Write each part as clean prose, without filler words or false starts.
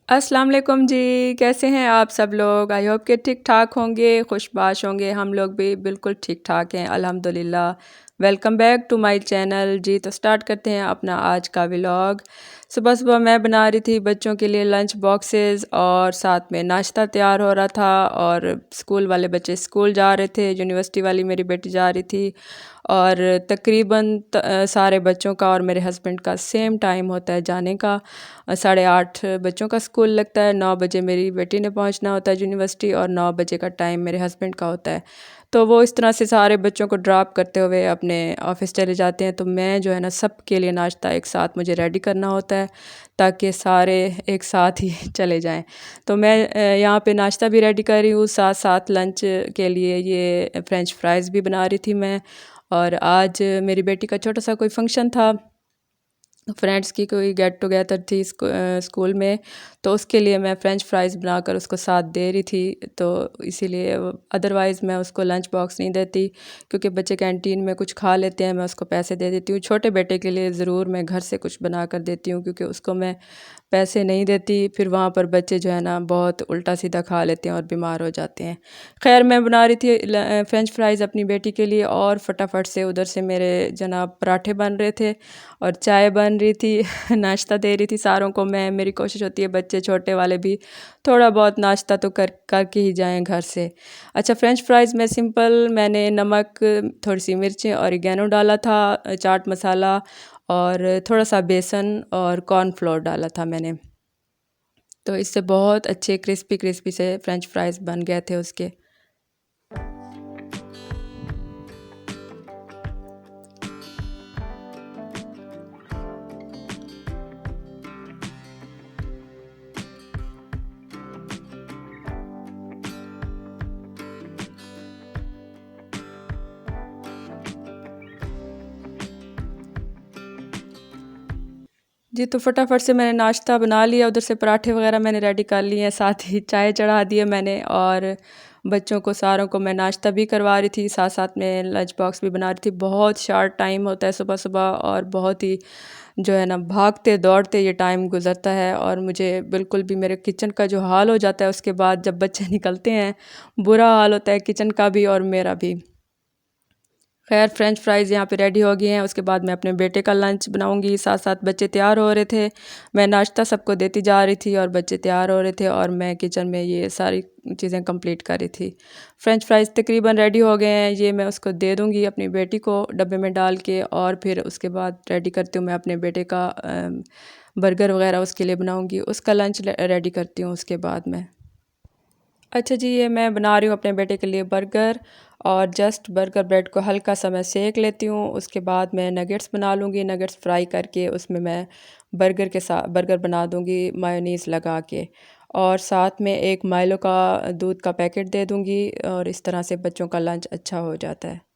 अस्सलाम वालेकुम जी। कैसे हैं आप सब लोग? आई होप कि ठीक ठाक होंगे, खुशबाश होंगे। हम लोग भी बिल्कुल ठीक ठाक हैं अल्हम्दुलिल्लाह। Welcome back to my channel जी। तो स्टार्ट करते हैं अपना आज का व्लॉग। सुबह सुबह मैं बना रही थी बच्चों के लिए लंच बॉक्सेस और साथ में नाश्ता तैयार हो रहा था। और स्कूल वाले बच्चे स्कूल जा रहे थे, यूनिवर्सिटी वाली मेरी बेटी जा रही थी। और तकरीबन सारे बच्चों का और मेरे हस्बैंड का सेम टाइम होता है जाने का। 8:30 बच्चों का स्कूल लगता है, 9 बजे मेरी बेटी ने पहुंचना होता है यूनिवर्सिटी और 9 बजे का टाइम मेरे हस्बैंड का होता है। तो वो इस तरह से सारे बच्चों को ड्रॉप करते हुए अपने ऑफिस चले जाते हैं। तो मैं जो है ना सब के लिए नाश्ता एक साथ मुझे रेडी करना होता है ताकि सारे एक साथ ही चले जाएं। तो मैं यहाँ पे नाश्ता भी रेडी कर रही हूँ, साथ साथ लंच के लिए ये फ्रेंच फ्राइज़ भी बना रही थी मैं। और आज मेरी बेटी का छोटा सा कोई फंक्शन था, फ्रेंड्स की कोई गेट टुगेदर थी स्कूल में। तो उसके लिए मैं फ़्रेंच फ्राइज़ बनाकर उसको साथ दे रही थी। तो इसीलिए अदरवाइज़ मैं उसको लंच बॉक्स नहीं देती, क्योंकि बच्चे कैंटीन में कुछ खा लेते हैं, मैं उसको पैसे दे देती हूँ। छोटे बेटे के लिए ज़रूर मैं घर से कुछ बना कर देती हूँ, क्योंकि उसको मैं पैसे नहीं देती, फिर वहाँ पर बच्चे जो है ना बहुत उल्टा सीधा खा लेते हैं और बीमार हो जाते हैं। खैर मैं बना रही थी फ़्रेंच फ्राइज़ अपनी बेटी के लिए, और फटाफट से उधर से मेरे जनाब पराठे बन रहे थे और चाय बन रही थी। नाश्ता दे रही थी सारों को मैं। मेरी कोशिश होती है बच्चे छोटे वाले भी थोड़ा बहुत नाश्ता तो करके ही जाएं घर से। अच्छा, फ़्रेंच फ्राइज़ में सिंपल मैंने नमक, थोड़ी सी मिर्चें, ऑरिगेनो डाला था, चाट मसाला और थोड़ा सा बेसन और कॉर्नफ्लोर डाला था मैंने। तो इससे बहुत अच्छे क्रिस्पी क्रिस्पी से फ़्रेंच फ्राइज़ बन गए थे उसके। जी, तो फटाफट से मैंने नाश्ता बना लिया, उधर से पराठे वग़ैरह मैंने रेडी कर लिए हैं, साथ ही चाय चढ़ा दी है मैंने। और बच्चों को सारों को मैं नाश्ता भी करवा रही थी, साथ-साथ में लंच बॉक्स भी बना रही थी। बहुत शॉर्ट टाइम होता है सुबह-सुबह, और बहुत ही जो है ना भागते-दौड़ते ये टाइम गुज़रता है। और मुझे बिल्कुल भी मेरे किचन का जो हाल हो जाता है उसके बाद जब बच्चे निकलते हैं, बुरा हाल होता है किचन का भी और मेरा भी। खैर फ़्रेंच फ्राइज़ यहाँ पे रेडी हो गए हैं। उसके बाद मैं अपने बेटे का लंच बनाऊँगी, साथ-साथ बच्चे तैयार हो रहे थे। मैं नाश्ता सबको देती जा रही थी और बच्चे तैयार हो रहे थे, और मैं किचन में ये सारी चीज़ें कंप्लीट कर रही थी। फ़्रेंच फ्राइज़ तकरीबन रेडी हो गए हैं, ये मैं उसको दे दूँगी अपनी बेटी को डब्बे में डाल के, और फिर उसके बाद रेडी करती हूँ मैं अपने बेटे का बर्गर वग़ैरह उसके लिए बनाऊँगी। उसका लंच रेडी करती हूँ उसके बाद मैं। अच्छा जी, ये मैं बना रही हूँ अपने बेटे के लिए बर्गर, और जस्ट बर्गर ब्रेड को हल्का सा मैं सेक लेती हूँ। उसके बाद मैं नगेट्स बना लूँगी, नगेट्स फ्राई करके उसमें मैं बर्गर के साथ बर्गर बना दूँगी मायोनीज़ लगा के। और साथ में एक माइलो का दूध का पैकेट दे दूँगी, और इस तरह से बच्चों का लंच अच्छा हो जाता है।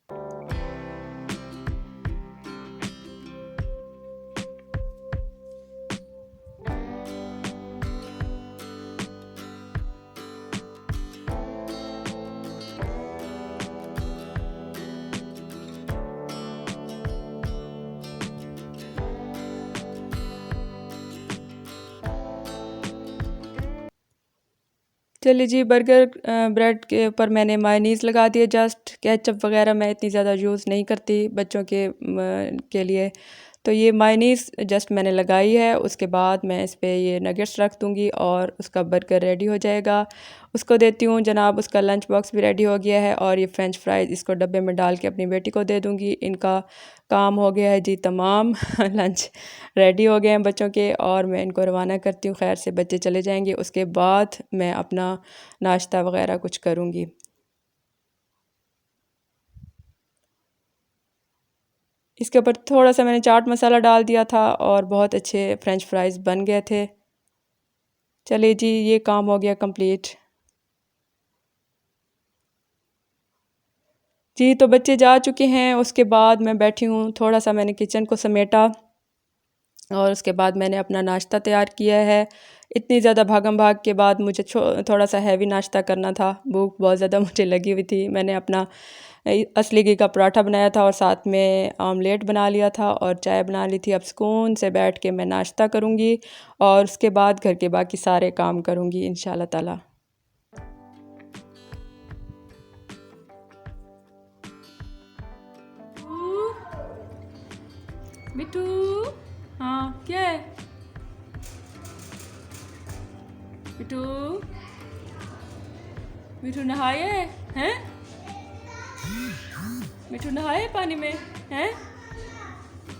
चलिए जी, बर्गर ब्रेड के ऊपर मैंने मायोनीज़ लगा दिया जस्ट। केचप वग़ैरह मैं इतनी ज़्यादा यूज़ नहीं करती बच्चों के लिए। तो ये मायोनीज़ जस्ट मैंने लगाई है। उसके बाद मैं इस पे ये नगेट्स रख दूँगी और उसका बर्गर रेडी हो जाएगा। उसको देती हूँ जनाब, उसका लंच बॉक्स भी रेडी हो गया है, और ये फ़्रेंच फ्राइज़ इसको डब्बे में डाल के अपनी बेटी को दे दूँगी। इनका काम हो गया है जी तमाम। लंच रेडी हो गए हैं बच्चों के, और मैं इनको रवाना करती हूँ। खैर से बच्चे चले जाएंगे, उसके बाद मैं अपना नाश्ता वगैरह कुछ करूँगी। इसके ऊपर थोड़ा सा मैंने चाट मसाला डाल दिया था, और बहुत अच्छे फ्रेंच फ्राइज़ बन गए थे। चलिए जी, ये काम हो गया कंप्लीट। जी, तो बच्चे जा चुके हैं, उसके बाद मैं बैठी हूँ, थोड़ा सा मैंने किचन को समेटा, और उसके बाद मैंने अपना नाश्ता तैयार किया है। इतनी ज़्यादा भागम भाग के बाद मुझे थोड़ा सा हैवी नाश्ता करना था, भूख बहुत ज़्यादा मुझे लगी हुई थी। मैंने अपना असली घी का पराठा बनाया था और साथ में ऑमलेट बना लिया था और चाय बना ली थी। अब सुकून से बैठ के मैं नाश्ता करूँगी और उसके बाद घर के बाकी सारे काम करूँगी इंशाल्लाह ताला। मिठू, हाँ क्या है मिठू? मिठू नहाए हैं? मिठू नहाए पानी में हैं?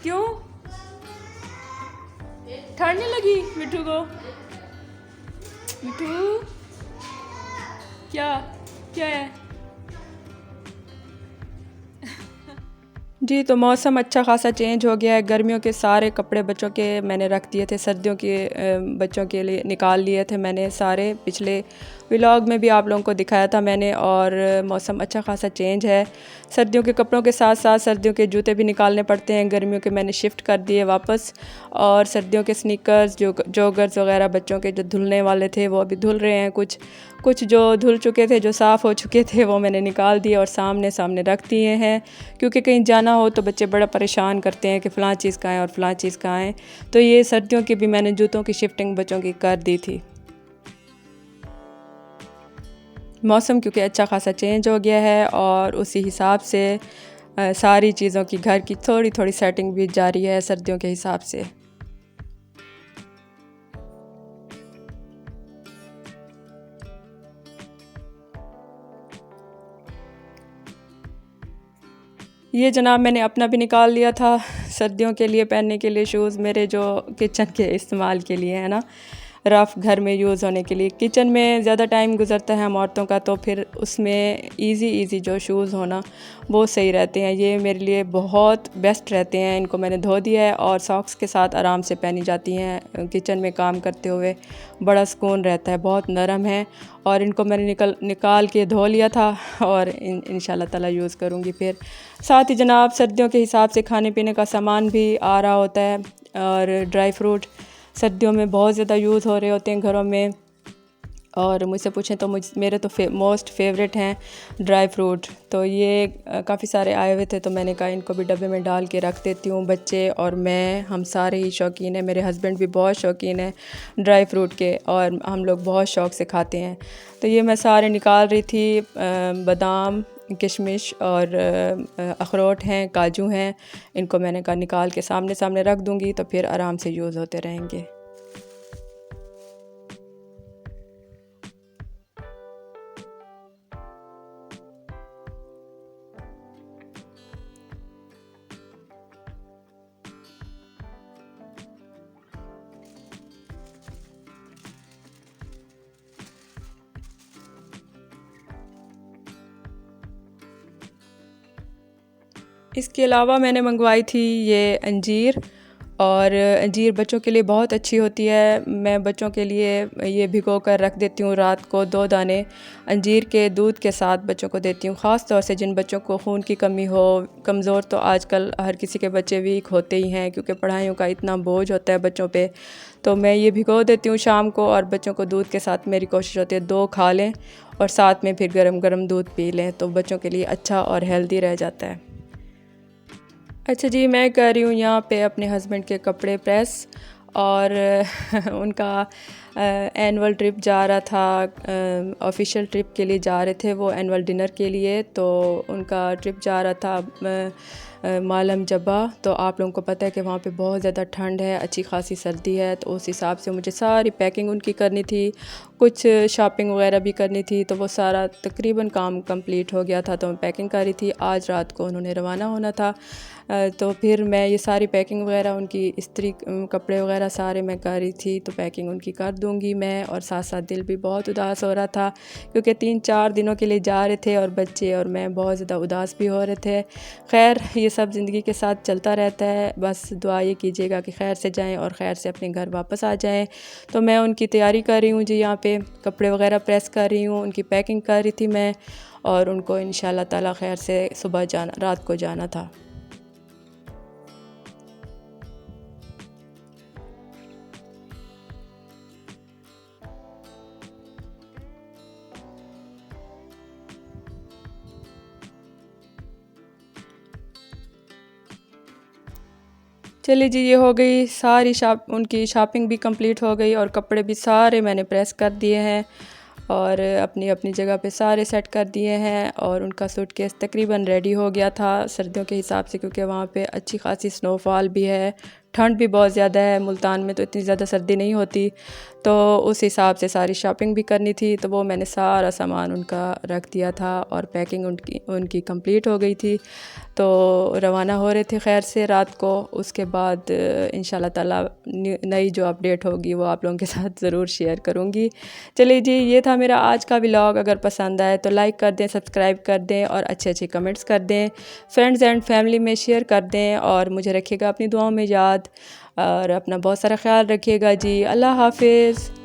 क्यों? ठंड नहीं लगी मिठू को? मिठू क्या क्या है? जी, तो मौसम अच्छा ख़ासा चेंज हो गया है। गर्मियों के सारे कपड़े बच्चों के मैंने रख दिए थे, सर्दियों के बच्चों के लिए निकाल लिए थे मैंने सारे। पिछले व्लॉग में भी आप लोगों को दिखाया था मैंने। और मौसम अच्छा ख़ासा चेंज है। सर्दियों के कपड़ों के साथ साथ सर्दियों के जूते भी निकालने पड़ते हैं। गर्मियों के मैंने शिफ्ट कर दिए वापस। और सर्दियों के स्नीकर्स जॉगर्स वगैरह बच्चों के जो धुलने वाले थे वो अभी धुल रहे हैं। कुछ जो धुल चुके थे, जो साफ़ हो चुके थे, वो मैंने निकाल दिए और सामने सामने रख दिए हैं। क्योंकि कहीं जाना हो तो बच्चे बड़ा परेशान करते हैं कि फ़लाँ चीज़ कहाँ है और फ़लाँ चीज़ कहाँ है। तो ये सर्दियों की भी मैंने जूतों की शिफ्टिंग बच्चों की कर दी थी। मौसम क्योंकि अच्छा खासा चेंज हो गया है और उसी हिसाब से सारी चीज़ों की घर की थोड़ी थोड़ी सेटिंग भी जारी है सर्दियों के हिसाब से। ये जनाब मैंने अपना भी निकाल लिया था सर्दियों के लिए पहनने के लिए शूज़, मेरे जो किचन के इस्तेमाल के लिए है ना, रफ़ घर में यूज़ होने के लिए। किचन में ज़्यादा टाइम गुज़रता है हम औरतों का, तो फिर उसमें इजी जो शूज़ होना वो सही रहते हैं। ये मेरे लिए बहुत बेस्ट रहते हैं। इनको मैंने धो दिया है और सॉक्स के साथ आराम से पहनी जाती हैं। किचन में काम करते हुए बड़ा सुकून रहता है, बहुत नरम है। और इनको मैंने निकाल के धो लिया था और इंशाल्लाह ताला यूज़ करूँगी फिर। साथ ही जनाब सर्दियों के हिसाब से खाने पीने का सामान भी आ रहा होता है और ड्राई फ्रूट सर्दियों में बहुत ज़्यादा यूज़ हो रहे होते हैं घरों में। और मुझसे पूछें तो मेरे तो मोस्ट फेवरेट हैं ड्राई फ्रूट। तो ये काफ़ी सारे आए हुए थे तो मैंने कहा इनको भी डब्बे में डाल के रख देती हूँ। बच्चे और मैं, हम सारे ही शौकीन हैं। मेरे हस्बैंड भी बहुत शौकीन हैं ड्राई फ्रूट के और हम लोग बहुत शौक़ से खाते हैं। तो ये मैं सारे निकाल रही थी। बादाम, किशमिश और अखरोट हैं, काजू हैं। इनको मैंने कहा निकाल के सामने सामने रख दूँगी तो फिर आराम से यूज़ होते रहेंगे। इसके अलावा मैंने मंगवाई थी ये अंजीर। और अंजीर बच्चों के लिए बहुत अच्छी होती है। मैं बच्चों के लिए ये भिगो कर रख देती हूँ रात को 2 दाने अंजीर के दूध के साथ बच्चों को देती हूँ। ख़ास तौर से जिन बच्चों को खून की कमी हो, कमज़ोर तो आजकल हर किसी के बच्चे वीक होते ही हैं क्योंकि पढ़ाइयों का इतना बोझ होता है बच्चों पे। तो मैं ये भिगो देती हूँ शाम को और बच्चों को दूध के साथ मेरी कोशिश होती है 2 खा लें और साथ में फिर गरम गरम दूध पी लें, तो बच्चों के लिए अच्छा और हेल्दी रह जाता है। अच्छा जी, मैं कर रही हूँ यहाँ पे अपने हस्बैंड के कपड़े प्रेस। और उनका एनुअल ट्रिप जा रहा था, ऑफिशियल ट्रिप के लिए जा रहे थे वो एनुअल डिनर के लिए। तो उनका ट्रिप जा रहा था मालम जब्बा। तो आप लोगों को पता है कि वहाँ पे बहुत ज़्यादा ठंड है, अच्छी खासी सर्दी है। तो उस हिसाब से मुझे सारी पैकिंग उनकी करनी थी, कुछ शॉपिंग वगैरह भी करनी थी। तो वो सारा तकरीबन काम कंप्लीट हो गया था तो मैं पैकिंग कर रही थी। आज रात को उन्होंने रवाना होना था। तो फिर मैं ये सारी पैकिंग वगैरह उनकी इस्त्री कपड़े वगैरह सारे मैं कर रही थी। तो पैकिंग उनकी कर दूंगी मैं। और साथ साथ दिल भी बहुत उदास हो रहा था क्योंकि 3-4 दिनों के लिए जा रहे थे और बच्चे और मैं बहुत ज़्यादा उदास भी हो रहे थे। खैर ये सब ज़िंदगी के साथ चलता रहता है, बस दुआ ये कीजिएगा कि खैर से जाएं और खैर से अपने घर वापस आ जाएं। तो मैं उनकी तैयारी कर रही हूँ जी, यहाँ पे कपड़े वगैरह प्रेस कर रही हूँ, उनकी पैकिंग कर रही थी मैं। और उनको इंशाल्लाह ताला खैर से सुबह जाना, रात को जाना था। चलिए जी, ये हो गई सारी उनकी शॉपिंग भी कंप्लीट हो गई और कपड़े भी सारे मैंने प्रेस कर दिए हैं और अपनी अपनी जगह पे सारे सेट कर दिए हैं। और उनका सूटकेस तकरीबन रेडी हो गया था सर्दियों के हिसाब से, क्योंकि वहाँ पे अच्छी खासी स्नोफॉल भी है, ठंड भी बहुत ज़्यादा है। मुल्तान में तो इतनी ज़्यादा सर्दी नहीं होती, तो उस हिसाब से सारी शॉपिंग भी करनी थी। तो वो मैंने सारा सामान उनका रख दिया था और पैकिंग उनकी कंप्लीट हो गई थी। तो रवाना हो रहे थे खैर से रात को। उसके बाद इंशाल्लाह ताला नई जो अपडेट होगी वो आप लोगों के साथ ज़रूर शेयर करूँगी। चलिए जी, ये था मेरा आज का व्लॉग। अगर पसंद आए तो लाइक कर दें, सब्सक्राइब कर दें और अच्छे अच्छे कमेंट्स कर दें। फ्रेंड्स एंड फैमिली में शेयर कर दें और मुझे रखिएगा अपनी दुआओं में याद और अपना बहुत सारा ख्याल रखिएगा जी। अल्लाह हाफिज़।